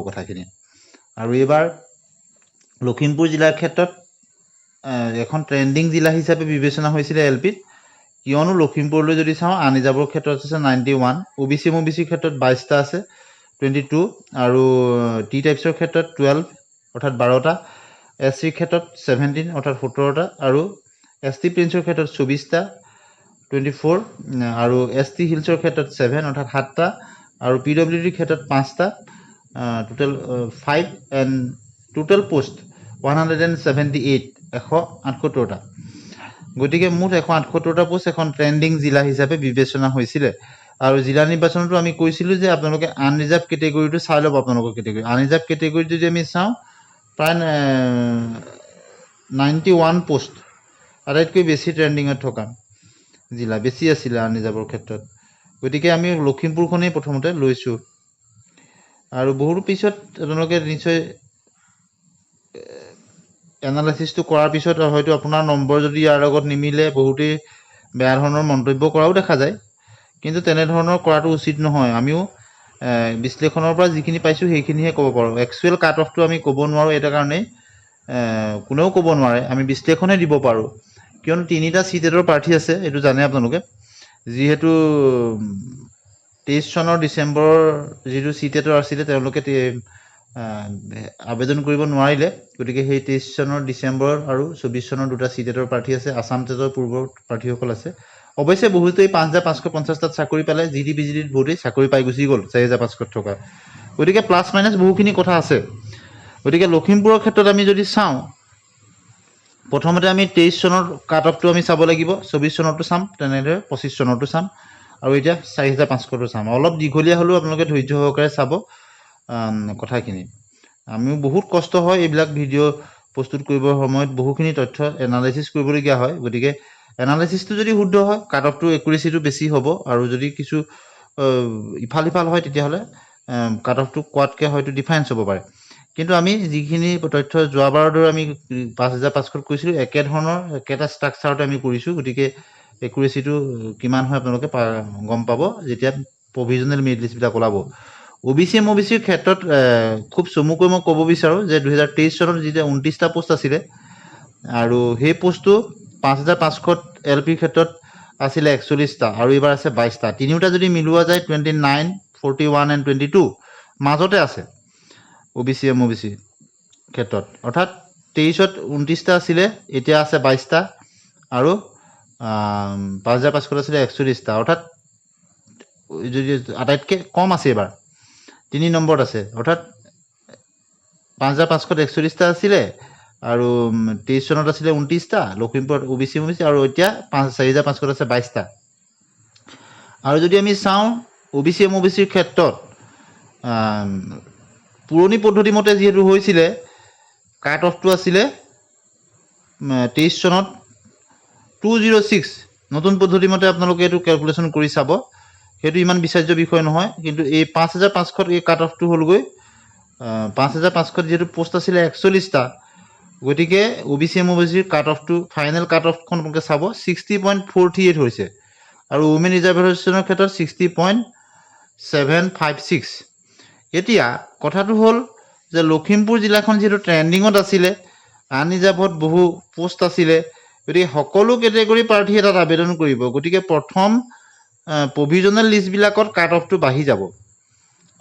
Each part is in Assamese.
কথাখিনি আৰু এইবাৰ লখিমপুৰ জিলাৰ ক্ষেত্ৰত এখন ট্ৰেণ্ডিং জিলা হিচাপে বিবেচনা হৈছিলে এলপিত কিয়নো লখিমপুৰলৈ যদি চাওঁ আন ৰিজাৰ্ভৰ ক্ষেত্ৰত আছে 91 OBC MOBC ক্ষেত্ৰত 22টা আছে 22 আৰু টি টাইপছৰ ক্ষেত্ৰত 12 অৰ্থাৎ 12টা SC ক্ষেত্ৰত 17 অৰ্থাৎ 17টা আৰু ST প্ৰিন্সৰ ক্ষেত্ৰত 24টা 24 আৰু ST হিলছৰ ক্ষেত্ৰত 7 অৰ্থাৎ 7টা আৰু PWD ক্ষেত্ৰত 5টা টোটাল 5 এণ্ড টোটাল পোষ্ট 178 178টা গতিকে মুঠ 178টা পোষ্ট এখন ট্ৰেণ্ডিং জিলা হিচাপে বিবেচনা হৈছিলে আৰু জিলা নিৰ্বাচনতো আমি কৈছিলোঁ যে আপোনালোকে আনৰিজাৰ্ভ কেটেগৰীটো চাই ল'ব আপোনালোকৰ কেটেগৰী আনৰিজাৰ্ভ কেটেগৰীত যদি আমি চাওঁ প্ৰায় 91 পোষ্ট আটাইতকৈ বেছি ট্ৰেণ্ডিঙত থকা জিলা বেছি আছিলে আনৰিজাৰ্ভৰ ক্ষেত্ৰত গতিকে আমি লখিমপুৰখনেই প্ৰথমতে লৈছোঁ আৰু বহুতো পিছত আপোনালোকে নিশ্চয় এনালাইচিছটো কৰাৰ পিছত হয়তো আপোনাৰ নম্বৰ যদি ইয়াৰ লগত নিমিলে বহুতেই বেয়া ধৰণৰ মন্তব্য কৰাও দেখা যায় কিন্তু তেনেধৰণৰ কৰাটো উচিত নহয় আমিও বিশ্লেষণৰ পৰা যিখিনি পাইছোঁ সেইখিনিহে ক'ব পাৰোঁ একচুৱেল কাট অফটো আমি ক'ব নোৱাৰোঁ এটা কাৰণেই কোনেও ক'ব নোৱাৰে আমি বিশ্লেষণে দিব পাৰোঁ কিয়নো 3টা চিটেটৰ প্ৰাৰ্থী আছে এইটো জানে আপোনালোকে যিহেতু 23 চনৰ ডিচেম্বৰৰ যিটো চিটেটৰ আছিলে তেওঁলোকে আবেদন কৰিব নোৱাৰিলে গতিকে সেই 23 চনৰ ডিচেম্বৰ আৰু 24 চনৰ দুটা চিটেটৰ প্ৰাৰ্থী আছে আসাম টেটৰ পূৰ্বৰ প্ৰাৰ্থীসকল আছে অৱশ্যে বহুতেই 5550টাত চাকৰি পালে জিডি বিজিডিত বহুতেই চাকৰি পাই গুচি গ'ল 4500 টকা গতিকে প্লাছ মাইনাছ বহুখিনি কথা আছে গতিকে লখিমপুৰৰ ক্ষেত্ৰত আমি যদি চাওঁ প্ৰথমতে আমি 23 চনৰ কাট অফটো আমি চাব লাগিব 24 চনৰটো চাম তেনেদৰে 25 চনৰটো চাম আৰু এতিয়া 4500টো চাম অলপ দীঘলীয়া হ'লেও আপোনালোকে ধৈৰ্য সহকাৰে চাব কথাখিনি আমিও বহুত কষ্ট হয় এইবিলাক ভিডিঅ' প্ৰস্তুত কৰিবৰ সময়ত বহুখিনি তথ্য এনালাইচিছ কৰিবলগীয়া হয় গতিকে এনালাইচিছটো যদি শুদ্ধ হয় কাট অফটো একুৰেচিটো বেছি হ'ব আৰু যদি কিছু ইফাল সিফাল হয় তেতিয়াহ'লে কাট অফটো কোৱাতকৈ হয়তো ডিফাৰেঞ্চ হ'ব পাৰে কিন্তু আমি যিখিনি তথ্য যোৱাবাৰৰ দৰে আমি 5500 কৈছিলোঁ একেধৰণৰ একেটা ষ্ট্ৰাকচাৰতে আমি কৰিছোঁ গতিকে একুৰেচিটো কিমান হয় আপোনালোকে গম পাব যেতিয়া প্ৰভিজনেল মেৰিট লিষ্টবিলাক ওলাব OBC MOBCৰ ক্ষেত্ৰত খুব চমুকৈ মই ক'ব বিচাৰোঁ যে 2023 চনত যেতিয়া 29টা পোষ্ট আছিলে আৰু সেই পোষ্টটো 5500 LPৰ ক্ষেত্ৰত আছিলে 41টা আৰু এইবাৰ আছে 22টা তিনিওটা যদি মিলোৱা যায় 29 41 এণ্ড 22 মাজতে আছে OBC MOBC ক্ষেত্ৰত অৰ্থাৎ 23ত 29টা আছিলে এতিয়া আছে 22টা আৰু 5500 আছিলে 41টা অৰ্থাৎ যদি আটাইতকৈ কম আছে এইবাৰ 3 নম্বৰত আছে অৰ্থাৎ 5500 41টা আছিলে আৰু 23 চনত আছিলে 29টা লখিমপুৰত OBC MOBC আৰু এতিয়া 4500 আছে 22টা আৰু যদি আমি চাওঁ OBC MOBCৰ ক্ষেত্ৰত পুৰণি পদ্ধতি মতে যিহেতু হৈছিলে কাট অফটো আছিলে 23 চনত 206 নতুন পদ্ধতি মতে আপোনালোকে এইটো কেলকুলেশ্যন কৰি চাব সেইটো ইমান বিচাৰ্য বিষয় নহয় কিন্তু এই 5500 এই কাট অফটো হ'লগৈ 5500 যিহেতু পোষ্ট আছিলে 41টা গতিকে OBC MOBCৰ কাট অফটো ফাইনেল কাট অফখন আপোনালোকে চাব 60.48 হৈছে আৰু উমেন ৰিজাৰ্ভেশ্যনৰ ক্ষেত্ৰত 60.756 এতিয়া কথাটো হ'ল যে লখিমপুৰ জিলাখন যিহেতু ট্ৰেণ্ডিঙত আছিলে আনৰিজাৰ্ভত বহু পোষ্ট আছিলে গতিকে সকলো কেটেগৰী প্ৰাৰ্থী এটাত আবেদন কৰিব গতিকে প্ৰথম প্ৰভিজনেল লিষ্টবিলাকত কাট অফটো বাঢ়ি যাব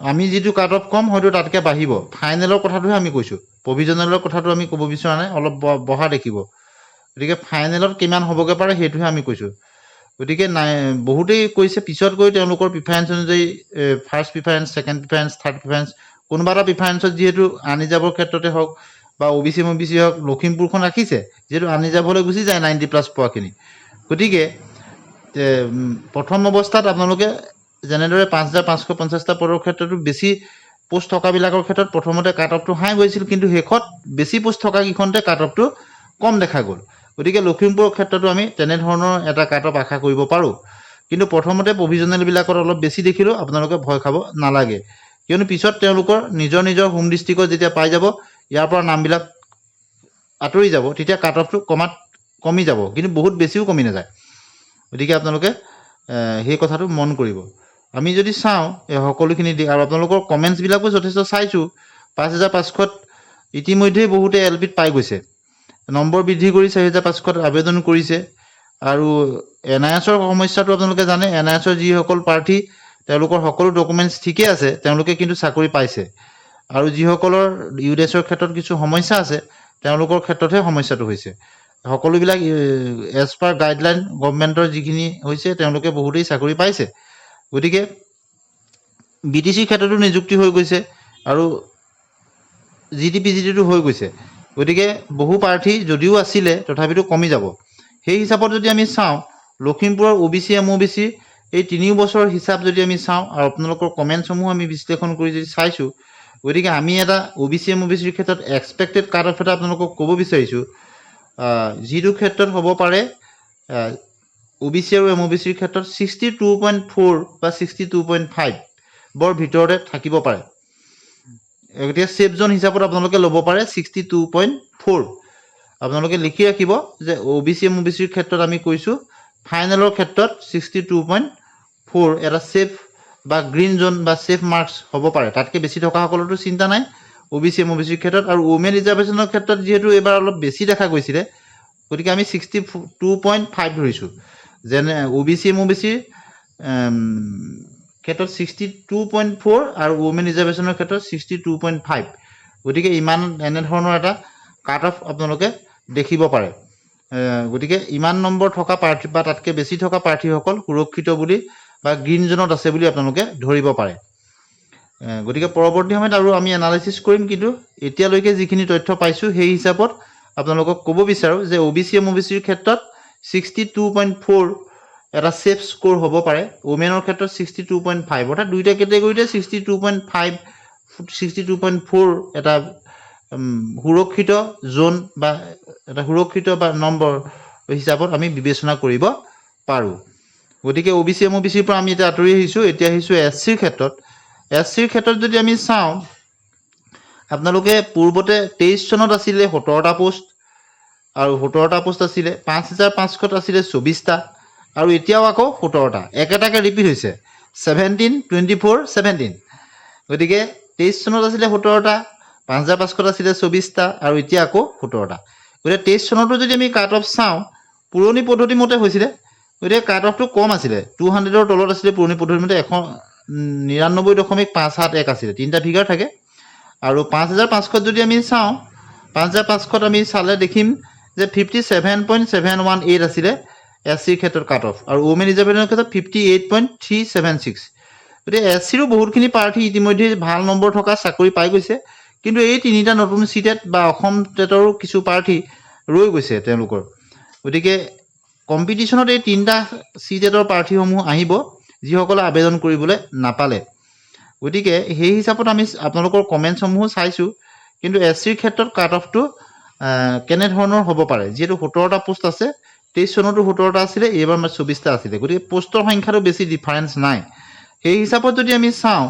আমি যিটো কাট অফ কম হয়তো তাতকৈ বাঢ়িব ফাইনেলৰ কথাটোহে আমি কৈছোঁ প্ৰভিজনেলৰ কথাটো আমি ক'ব বিচৰা নাই অলপ বঢ়া দেখিব গতিকে ফাইনেলত কিমান হ'বগৈ পাৰে সেইটোহে আমি কৈছোঁ গতিকে বহুতেই কৈছে পিছত গৈ তেওঁলোকৰ প্ৰিফাৰেঞ্চ অনুযায়ী first preference second preference third preference কোনোবা এটা প্ৰিফাৰেঞ্চত যিহেতু আনৰিজাৰ্ভৰ ক্ষেত্ৰতে হওক বা OBC MOBC হওক লখিমপুৰখন ৰাখিছে যিহেতু আনৰিজাৰ্ভলৈ গুচি যায় 90+ পোৱাখিনি গতিকে প্ৰথম অৱস্থাত আপোনালোকে যেনেদৰে 5550টা পদৰ ক্ষেত্ৰতো বেছি পোষ্ট থকাবিলাকৰ ক্ষেত্ৰত প্ৰথমতে কাট অফটো হাই গৈছিল কিন্তু শেষত বেছি পোষ্ট থকা কেইখনতে কাট অফটো কম দেখা গ'ল গতিকে লখিমপুৰৰ ক্ষেত্ৰতো আমি তেনেধৰণৰ এটা কাট অফ আশা কৰিব পাৰোঁ কিন্তু প্ৰথমতে প্ৰভিজনেলবিলাকত অলপ বেছি দেখিলেও আপোনালোকে ভয় খাব নালাগে কিয়নো পিছত তেওঁলোকৰ নিজৰ নিজৰ হোম ডিষ্ট্ৰিক্টত যেতিয়া পাই যাব ইয়াৰ পৰা নামবিলাক আঁতৰি যাব তেতিয়া কাট অফটো কমি যাব কিন্তু বহুত বেছিও কমি নাযায় গতিকে আপোনালোকে সেই কথাটো মন কৰিব আমি যদি চাওঁ এই সকলোখিনি দিশ আৰু আপোনালোকৰ কমেণ্টছবিলাকো যথেষ্ট চাইছোঁ 5500 ইতিমধ্যেই বহুতে LPত পাই গৈছে নম্বৰ বৃদ্ধি কৰি 4500 আবেদন কৰিছে আৰু NISৰ সমস্যাটো আপোনালোকে জানে NISৰ যিসকল প্ৰাৰ্থী তেওঁলোকৰ সকলো ডকুমেণ্টছ ঠিকে আছে তেওঁলোকে কিন্তু চাকৰি পাইছে আৰু যিসকলৰ ইউডেছৰ ক্ষেত্ৰত কিছু সমস্যা আছে তেওঁলোকৰ ক্ষেত্ৰতহে সমস্যাটো হৈছে সকলোবিলাক এজ পাৰ গাইডলাইন গভৰ্ণমেণ্টৰ যিখিনি হৈছে তেওঁলোকে বহুতেই চাকৰি পাইছে গতিকে BTCৰ ক্ষেত্ৰতো নিযুক্তি হৈ গৈছে আৰু GTPGTটো হৈ গৈছে গতিকে বহু প্ৰাৰ্থী যদিও আছিলে তথাপিতো কমি যাব সেই হিচাপত যদি আমি চাওঁ লখিমপুৰৰ OBC MOBC এই 3 বছৰৰ হিচাপ যদি আমি চাওঁ আৰু আপোনালোকৰ কমেণ্টসমূহ আমি বিশ্লেষণ কৰি যদি চাইছোঁ গতিকে আমি এটা OBC MOBCৰ ক্ষেত্ৰত এক্সপেক্টেড কাট অফ এটা আপোনালোকক ক'ব বিচাৰিছোঁ যিটো ক্ষেত্ৰত হ'ব পাৰে OBC আৰু MOBCৰ ক্ষেত্ৰত 62.4 বা 62.5 বৰ ভিতৰতে থাকিব পাৰে গতিকে সেফ জোন হিচাপত আপোনালোকে ল'ব পাৰে 62.4 আপোনালোকে লিখি ৰাখিব যে OBC MOBCৰ ক্ষেত্ৰত আমি কৈছোঁ ফাইনেলৰ ক্ষেত্ৰত 62.4 এটা সেফ বা গ্ৰীণ জোন বা সেফ মাৰ্কছ হ'ব পাৰে তাতকৈ বেছি থকা সকলতো চিন্তা নাই OBC MOBCৰ ক্ষেত্ৰত আৰু ওমেন ৰিজাৰ্ভেশ্যনৰ ক্ষেত্ৰত যিহেতু এবাৰ অলপ বেছি দেখা গৈছিলে গতিকে আমি 62.5 ধৰিছোঁ যেনে OBC MOBCৰ ক্ষেত্ৰত 62.4 আৰু ওমেন ৰিজাৰ্ভেশ্যনৰ ক্ষেত্ৰত 62.5 গতিকে ইমান এনেধৰণৰ এটা কাট অফ আপোনালোকে দেখিব পাৰে গতিকে ইমান নম্বৰ থকা প্ৰাৰ্থী বা তাতকৈ বেছি থকা প্ৰাৰ্থীসকল সুৰক্ষিত বুলি বা গ্ৰীণ জোনত আছে বুলি আপোনালোকে ধৰিব পাৰে গতিকে পৰৱৰ্তী সময়ত আৰু আমি এনালাইচিছ কৰিম কিন্তু এতিয়ালৈকে যিখিনি তথ্য পাইছোঁ সেই হিচাপত আপোনালোকক ক'ব বিচাৰোঁ যে OBC MOBCৰ ক্ষেত্ৰত 62.4 এটা সেফ স্কোৰ হ'ব পাৰে ওমেনৰ ক্ষেত্ৰত 62.5 অৰ্থাৎ দুইটা কেটেগৰীতে 62.5 62.4 এটা সুৰক্ষিত জোন বা এটা সুৰক্ষিত বা নম্বৰ হিচাপত আমি বিবেচনা কৰিব পাৰোঁ গতিকে OBC MOBCৰ পৰা আমি এতিয়া আঁতৰি আহিছোঁ এতিয়া আহিছোঁ SCৰ ক্ষেত্ৰত SCৰ ক্ষেত্ৰত যদি আমি চাওঁ আপোনালোকে পূৰ্বতে 23 চনত আছিলে 17টা পোষ্ট আৰু 17টা পোষ্ট আছিলে 5500 আছিলে 24টা আৰু এতিয়াও আকৌ 17টা একেটাকে ৰিপিট হৈছে 17 24 17 গতিকে 23 চনত আছিলে 17টা 5500 আছিলে 24টা আৰু এতিয়া আকৌ 17টা গতিকে 23 চনতো যদি আমি কাট অফ চাওঁ পুৰণি পদ্ধতি মতে হৈছিলে গতিকে কাট অফটো কম আছিলে 200ৰ তলত আছিলে পুৰণি পদ্ধতি মতে 199.571 আছিলে তিনিটা ফিগাৰ থাকে আৰু 5500 যদি আমি চাওঁ 5500 আমি চালে দেখিম যে 57.718 আছিলে SCৰ ক্ষেত্ৰত কাট অফ আৰু ওমেন ৰিজাৰ্ভেশ্যনৰ ক্ষেত্ৰত 58.376 গতিকে SCৰো বহুতখিনি প্ৰাৰ্থী ইতিমধ্যে ভাল নম্বৰ থকা চাকৰি পাই গৈছে কিন্তু এই তিনিটা নতুন চিটেট বা অসম টেটৰো কিছু প্ৰাৰ্থী ৰৈ গৈছে তেওঁলোকৰ গতিকে কম্পিটিশ্যনত এই তিনিটা চিটেটৰ প্ৰাৰ্থীসমূহ আহিব যিসকলে আবেদন কৰিবলৈ নাপালে গতিকে সেই হিচাপত আমি আপোনালোকৰ কমেণ্টসমূহো চাইছোঁ কিন্তু SCৰ ক্ষেত্ৰত কাট অফটো কেনেধৰণৰ হ'ব পাৰে যিহেতু 17টা পোষ্ট আছে 23 চনতো 17টা আছিলে এইবাৰ 24টা আছিলে গতিকে পোষ্টৰ সংখ্যাটো বেছি ডিফাৰেঞ্চ নাই সেই হিচাপত যদি আমি চাওঁ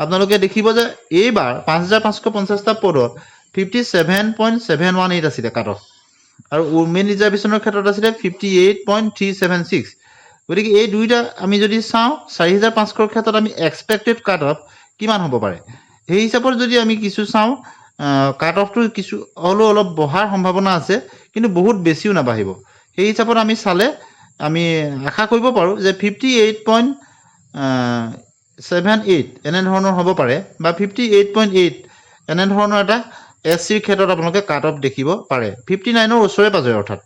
আপোনালোকে দেখিব যে এইবাৰ 5550টা পদত 57.718 আছিলে কাট অফ আৰু ওমেন ৰিজাৰ্ভেশ্যনৰ ক্ষেত্ৰত আছিলে 58.376 গতিকে এই দুইটা আমি যদি চাওঁ 4500ৰ ক্ষেত্ৰত আমি এক্সপেক্টেড কাট অফ কিমান হ'ব পাৰে সেই হিচাপত যদি আমি কিছু চাওঁ কাট অফটো কিছু হ'লেও অলপ বহাৰ সম্ভাৱনা আছে কিন্তু বহুত বেছিও নাবাঢ়িব সেই হিচাপত আমি চালে আমি আশা কৰিব পাৰোঁ যে 58.78 এনেধৰণৰ হ'ব পাৰে বা 58.8 এনেধৰণৰ এটা SCৰ ক্ষেত্ৰত আপোনালোকে কাট অফ দেখিব পাৰে 59ৰ ওচৰে পাজৰে অৰ্থাৎ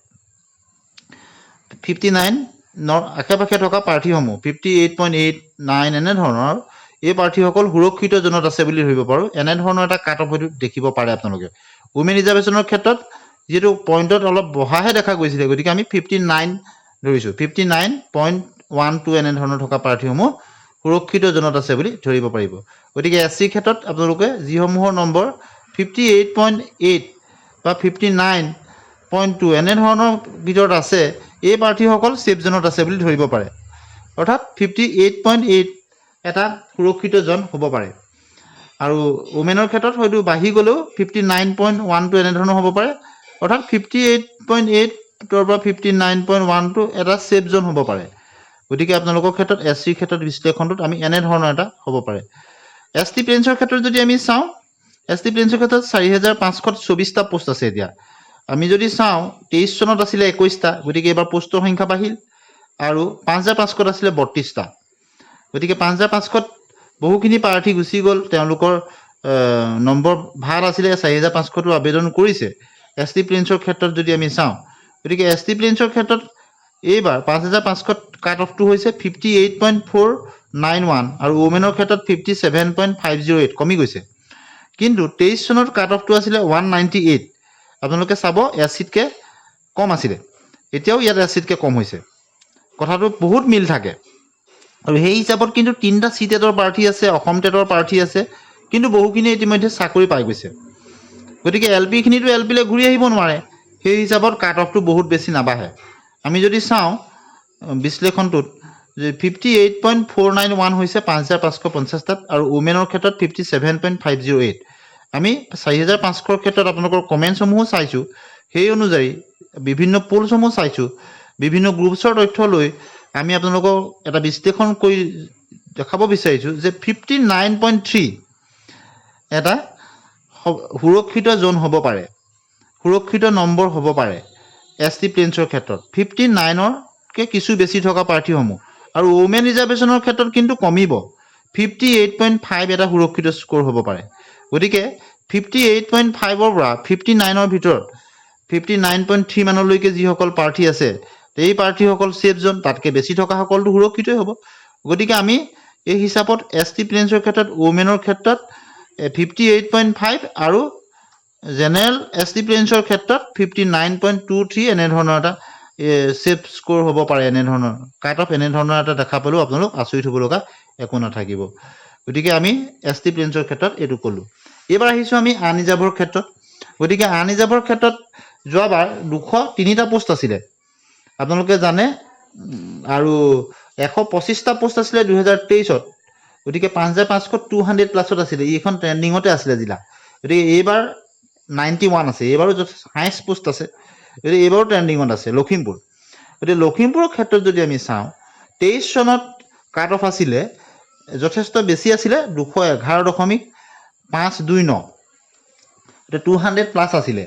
59ৰ আশে-পাশে থকা প্ৰাৰ্থীসমূহ 58.89 এনেধৰণৰ এই প্ৰাৰ্থীসকল সুৰক্ষিত জোনত আছে বুলি ধৰিব পাৰোঁ এনেধৰণৰ এটা কাট অফ হয়তো দেখিব পাৰে আপোনালোকে ওমেন ৰিজাৰ্ভেশ্যনৰ ক্ষেত্ৰত যিহেতু পইণ্টত অলপ বহাহে দেখা গৈছিলে গতিকে আমি 59 ধৰিছোঁ 59.12 এনেধৰণৰ থকা প্ৰাৰ্থীসমূহ সুৰক্ষিত জোনত আছে বুলি ধৰিব পাৰিব গতিকে SCৰ ক্ষেত্ৰত আপোনালোকে যিসমূহৰ নম্বৰ 58.8 বা 59.2 এনেধৰণৰ ভিতৰত আছে এই প্ৰাৰ্থীসকল সেফ জোনত আছে বুলি ধৰিব পাৰে অৰ্থাৎ 58.8 এটা সুৰক্ষিত জন হ'ব পাৰে আৰু ওমেনৰ ক্ষেত্ৰত হয়তো বাঢ়ি গ'লেও 59.12 এনেধৰণৰ হ'ব পাৰে অৰ্থাৎ 58.8 ৰ পৰা 59.12 এটা সেফ জোন হ'ব পাৰে গতিকে আপোনালোকৰ ক্ষেত্ৰত SC ক্ষেত্ৰত বিশ্লেষণটোত আমি এনেধৰণৰ এটা হ'ব পাৰে ST প্লেন্সৰ ক্ষেত্ৰত যদি আমি চাওঁ ST প্লেন্সৰ ক্ষেত্ৰত 4524টা পোষ্ট আছে এতিয়া আমি যদি চাওঁ 23 চনত আছিলে 21টা গতিকে এবাৰ পোষ্টৰ সংখ্যা বাঢ়িল আৰু 5500 আছিলে 32টা গতিকে 5500 বহুখিনি প্ৰাৰ্থী গুচি গ'ল তেওঁলোকৰ নম্বৰ ভাল আছিলে 4500টো আবেদন কৰিছে ST প্লেন্সৰ ক্ষেত্ৰত যদি আমি চাওঁ গতিকে ST প্লেন্সৰ ক্ষেত্ৰত এইবাৰ 5500 কাট অফটো হৈছে 58.491 আৰু ওমেনৰ ক্ষেত্ৰত 57.508 কমি গৈছে কিন্তু 23 চনৰ কাট অফটো আছিলে 198 আপোনালোকে চাব SCতকে কম আছিলে এতিয়াও ইয়াত SCতকে কম হৈছে কথাটো বহুত মিল থাকে আৰু সেই হিচাপত কিন্তু তিনিটা সি টেটৰ প্ৰাৰ্থী আছে অসম টেটৰ প্ৰাৰ্থী আছে কিন্তু বহুখিনি ইতিমধ্যে চাকৰি পাই গৈছে গতিকে LP খিনিতো LP লৈ ঘূৰি আহিব নোৱাৰে সেই হিচাপত কাট অফটো বহুত বেছি নাবাঢ়ে আমি যদি চাওঁ বিশ্লেষণটোত যে 58.491 হৈছে 5550টাত আৰু ওমেনৰ ক্ষেত্ৰত 57.508 আমি 4500ৰ ক্ষেত্ৰত আপোনালোকৰ কমেণ্টসমূহো চাইছোঁ সেই অনুযায়ী বিভিন্ন পোলসমূহ চাইছোঁ বিভিন্ন গ্ৰুপছৰ তথ্য লৈ আমি আপোনালোকক এটা বিশ্লেষণ কৰি দেখাব বিচাৰিছোঁ যে 59.3 এটা সুৰক্ষিত জোন হ'ব পাৰে সুৰক্ষিত নম্বৰ হ'ব পাৰে ST প্লেন্সৰ ক্ষেত্ৰত 59কে কিছু বেছি থকা প্ৰাৰ্থীসমূহ আৰু ওমেন ৰিজাৰ্ভেশ্যনৰ ক্ষেত্ৰত কিন্তু কমিব 58.5 এটা সুৰক্ষিত স্ক'ৰ হ'ব পাৰে গতিকে 58.5ৰ পৰা 59ৰ ভিতৰত 59.3 মানলৈকে যিসকল প্ৰাৰ্থী আছে এই প্ৰাৰ্থীসকল ছেফ জোন তাতকৈ বেছি থকা সকলটো সুৰক্ষিতই হ'ব গতিকে আমি এই হিচাপত ST প্লেন্সৰ ক্ষেত্ৰত ওমেনৰ ক্ষেত্ৰত 58.5 আৰু জেনেৰেল ST প্লেন্সৰ ক্ষেত্ৰত 59.23 এনেধৰণৰ এটা ছেফ স্ক'ৰ হ'ব পাৰে এনেধৰণৰ কাট অফ এনেধৰণৰ এটা দেখা পালেও আপোনালোক আচৰিত হ'ব লগা একো নাথাকিব গতিকে আমি ST প্লেন্সৰ ক্ষেত্ৰত এইটো ক'লোঁ এইবাৰ আহিছোঁ আমি আনৰিজাৰ্ভৰ ক্ষেত্ৰত গতিকে আনৰিজাৰ্ভৰ ক্ষেত্ৰত যোৱাবাৰ 203টা পোষ্ট আছিলে আপোনালোকে জানে আৰু 125টা পোষ্ট আছিলে 2023ত গতিকে 5500 200 প্লাছত আছিলে এইখন ট্ৰেণ্ডিঙতে আছিলে জিলা গতিকে এইবাৰ 91 আছে এইবাৰো হাইষ্ট পোষ্ট আছে গতিকে এইবাৰো ট্ৰেণ্ডিঙত আছে লখিমপুৰ গতিকে লখিমপুৰৰ ক্ষেত্ৰত যদি আমি চাওঁ 23 চনত কাট অফ আছিলে যথেষ্ট বেছি আছিলে 211.529 এতিয়া 200 প্লাছ আছিলে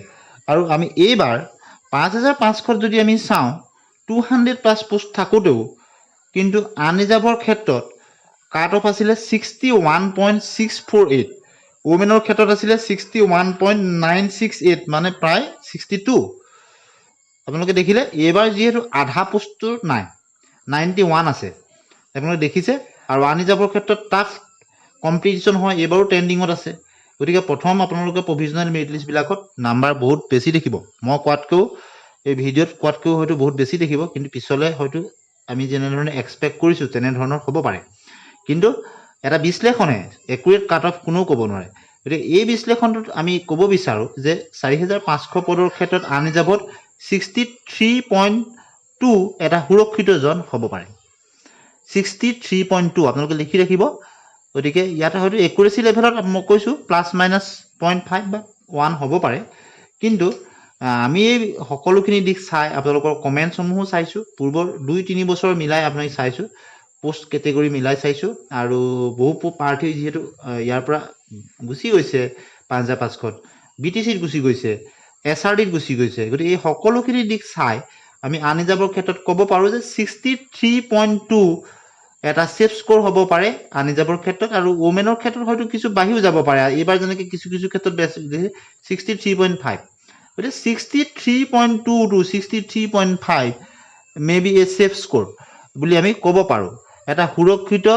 আৰু আমি এইবাৰ 5500 যদি আমি চাওঁ 200 প্লাছ পোষ্ট থাকোঁতেও কিন্তু আনৰিজাৰ্ভৰ ক্ষেত্ৰত কাট অফ আছিলে 61.648 ওমেনৰ ক্ষেত্ৰত আছিলে 61.968 মানে প্ৰায় 62 আপোনালোকে দেখিলে এইবাৰ যিহেতু আধা পোষ্টটো নাই 91 আছে আপোনালোকে দেখিছে আৰু আনৰিজাৰ্ভৰ ক্ষেত্ৰত টাফ কম্পিটিশ্যন হয় এইবাৰো ট্ৰেণ্ডিঙত আছে গতিকে প্ৰথম আপোনালোকে প্ৰভিজনেল মেৰিট লিষ্টবিলাকত নাম্বাৰ বহুত বেছি দেখিব মই কোৱাতকৈও এই ভিডিঅ'ত কোৱাতকৈও হয়তো বহুত বেছি দেখিব কিন্তু পিছলৈ হয়তো আমি যেনেধৰণে এক্সপেক্ট কৰিছোঁ তেনেধৰণৰ হ'ব পাৰে কিন্তু এটা বিশ্লেষণে একুৰেট কাট অফ কোনেও ক'ব নোৱাৰে গতিকে এই বিশ্লেষণটোত আমি ক'ব বিচাৰোঁ যে 4500 পদৰ ক্ষেত্ৰত আনৰিজাৰ্ভত 63.2 এটা সুৰক্ষিত জন হ'ব পাৰে 63.2 আপোনালোকে লিখি ৰাখিব গতিকে ইয়াতে হয়তো একুৰেচি লেভেলত মই কৈছোঁ প্লাছ মাইনাছ 0.5 বা 1 হ'ব পাৰে কিন্তু আমি এই সকলোখিনি দিশ চাই আপোনালোকৰ কমেণ্টসমূহো চাইছোঁ পূৰ্বৰ 2-3 বছৰ মিলাই আপোনালোকে চাইছোঁ পোষ্ট কেটেগৰী মিলাই চাইছোঁ আৰু বহু প্ৰাৰ্থী যিহেতু ইয়াৰ পৰা গুচি গৈছে 5500 BTCত গুচি গৈছে SRDত গুচি গৈছে গতিকে এই সকলোখিনি দিশ চাই আমি আনৰিজাৰ্ভৰ ক্ষেত্ৰত ক'ব পাৰোঁ যে 63.2 এটা ছেফ স্ক'ৰ হ'ব পাৰে আনৰিজাৰ্ভৰ ক্ষেত্ৰত আৰু ওমেনৰ ক্ষেত্ৰত হয়তো কিছু বাঢ়িও যাব পাৰে এইবাৰ যেনেকৈ কিছু ক্ষেত্ৰত 63.5 গতিকে 63.2 to 63.5 may be a safe score বুলি আমি ক'ব পাৰোঁ এটা সুৰক্ষিত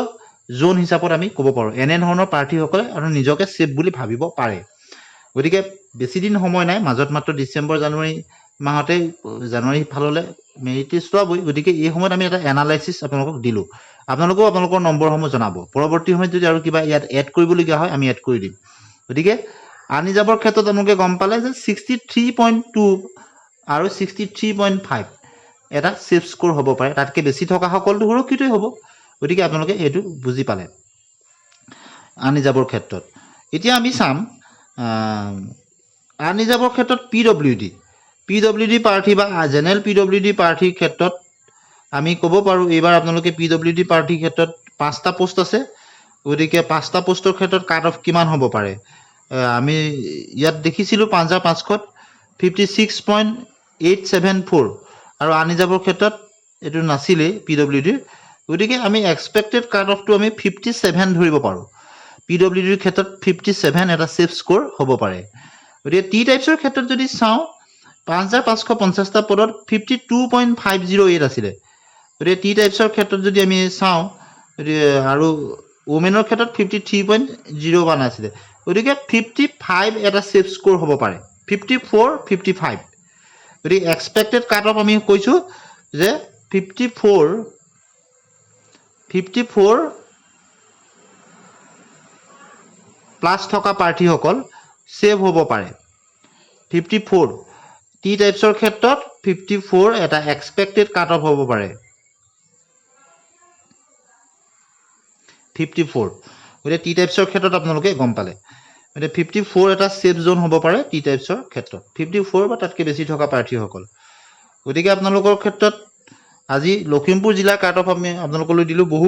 জোন হিচাপত আমি ক'ব পাৰোঁ এনেধৰণৰ প্ৰাৰ্থীসকলে আৰু নিজকে ছেফ বুলি ভাবিব পাৰে গতিকে বেছি দিন সময় নাই মাজত মাত্ৰ ডিচেম্বৰ জানুৱাৰী মাহতে জানুৱাৰী ফাললৈ মেৰিট লিষ্ট ওলাবই গতিকে এই সময়ত আমি এটা এনালাইচিছ আপোনালোকক দিলোঁ আপোনালোকেও আপোনালোকৰ নম্বৰসমূহ জনাব পৰৱৰ্তী সময়ত যদি আৰু কিবা ইয়াত এড কৰিবলগীয়া হয় আমি এড কৰি দিম গতিকে আনৰিজাৰ্ভৰ ক্ষেত্ৰত আপোনালোকে গম পালে যে 63.2 আৰু 63.5 এটা ছেফ স্ক'ৰ হ'ব পাৰে তাতকৈ বেছি থকা সকলটো সুৰক্ষিতই হ'ব গতিকে আপোনালোকে এইটো বুজি পালে আনৰিজাৰ্ভৰ ক্ষেত্ৰত এতিয়া আমি চাম আনৰিজাৰ্ভৰ ক্ষেত্ৰত PWD প্ৰাৰ্থী বা জেনেৰেল PWD প্ৰাৰ্থীৰ ক্ষেত্ৰত আমি ক'ব পাৰোঁ এইবাৰ আপোনালোকে PWD পাৰ্টিৰ ক্ষেত্ৰত 5টা পোষ্ট আছে, গতিকে 5টা পোষ্টৰ ক্ষেত্ৰত কাট অফ কিমান হ'ব পাৰে। আমি ইয়াত দেখিছিলোঁ পাঞ্জাৱ 500ত 56.874 আৰু আনিজাবৰ ক্ষেত্ৰত এইটো নাছিলেই PWDৰ, গতিকে আমি এক্সপেক্টেড কাট অফটো আমি 57 ধৰিব পাৰোঁ। PWDৰ ক্ষেত্ৰত 57 এটা ছেফ স্ক'ৰ হ'ব পাৰে। গতিকে টি টাইপছৰ ক্ষেত্ৰত যদি চাওঁ 5550টা পদত 52.508 আছিলে। গতিকে টি টাইপছৰ ক্ষেত্ৰত যদি আমি চাওঁ আৰু ওমেনৰ ক্ষেত্ৰত 53.01 আছিলে। গতিকে 55 এটা ছেফ স্ক'ৰ হ'ব পাৰে, 54, 55। গতিকে এক্সপেক্টেড কাট অফ আমি কৈছোঁ যে 54 প্লাছ থকা প্ৰাৰ্থীসকল ছেভ হ'ব পাৰে। 54 টি টাইপছৰ ক্ষেত্ৰত 54 এটা এক্সপেক্টেড কাট অফ হ'ব পাৰে। 54 গতিকে টি টাইপছৰ ক্ষেত্ৰত আপোনালোকে গম পালে। গতিকে 54 এটা ছেফ জোন হ'ব পাৰে টি টাইপছৰ ক্ষেত্ৰত, 54 বা তাতকৈ বেছি থকা প্ৰাৰ্থীসকল। গতিকে আপোনালোকৰ ক্ষেত্ৰত আজি লখিমপুৰ জিলাৰ কাট অফ আমি আপোনালোকলৈ দিলোঁ। বহুত